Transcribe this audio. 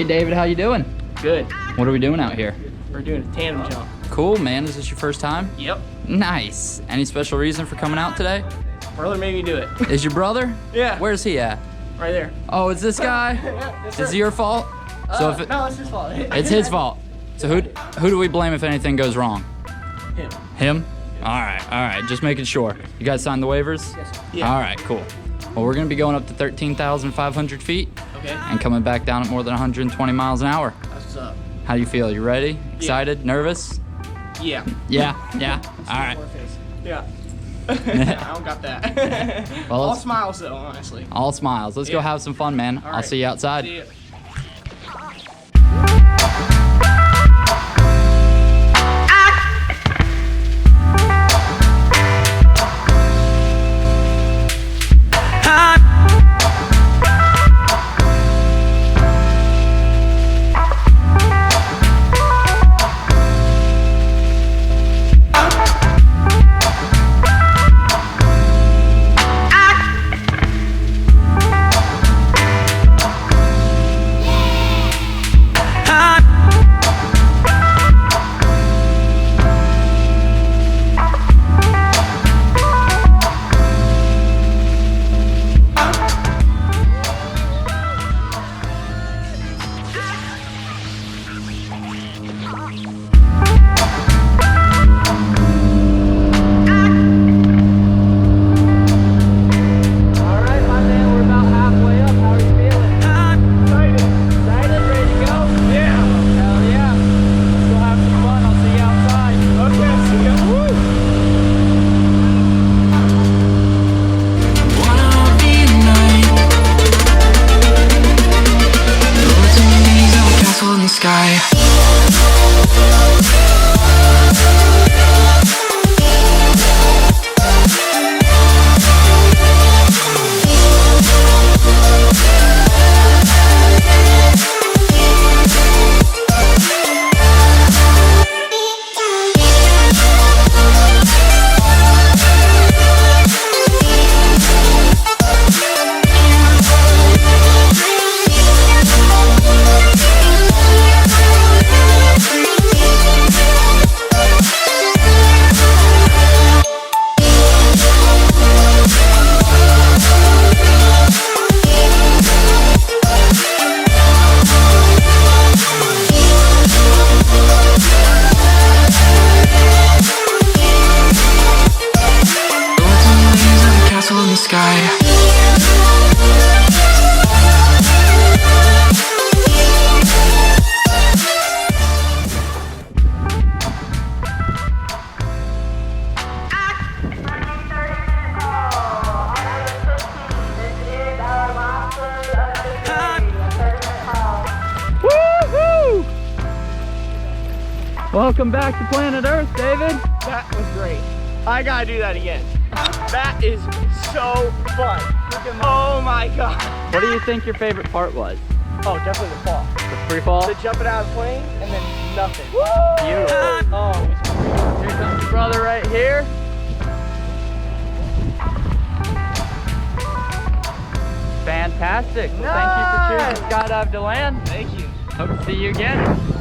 David, how you doing? Good. What are we doing out here? We're doing a tandem jump. Cool, man. Is this your first time? Yep. Nice. Any special reason for coming out today? Brother made me do it. Is your brother? Yeah. Where's he at? Right there. Oh, it's this guy? Yes, Is sir. it your fault? So if No, it's his fault. it's his fault. So who do we blame if anything goes wrong? Him. Him? All right. Just making sure. You guys signed the waivers? Yes, sir. Yeah. All right, cool. Well, we're gonna be going up to 13,500 feet Okay. and coming back down at more than 120 miles an hour. That's what's up. How do you feel? You ready? Excited? Nervous? Yeah. Yeah. All right. Yeah. I don't got that. Well, All let's- smiles though, honestly. All smiles. Let's go Yeah. have some fun, man. All I'll right. see you outside. See ya. All right, my man, we're about halfway up. How are you feeling? Excited. Excited? Ready to go? Yeah. Hell yeah. Let's go have some fun. I'll see you outside. Okay, see ya. Woo! In the sky. Castle in the sky. Woohoo! Welcome back to planet Earth, David. That was great. I gotta do that again. That is so fun. Oh my god. What do you think your favorite part was? Oh, definitely the fall. The free fall? The jumping out of the plane and then nothing. Beautiful. Oh, Here comes your brother right here. Fantastic. Well, thank you for choosing Skydive DeLand. thank you. Hope to see you again.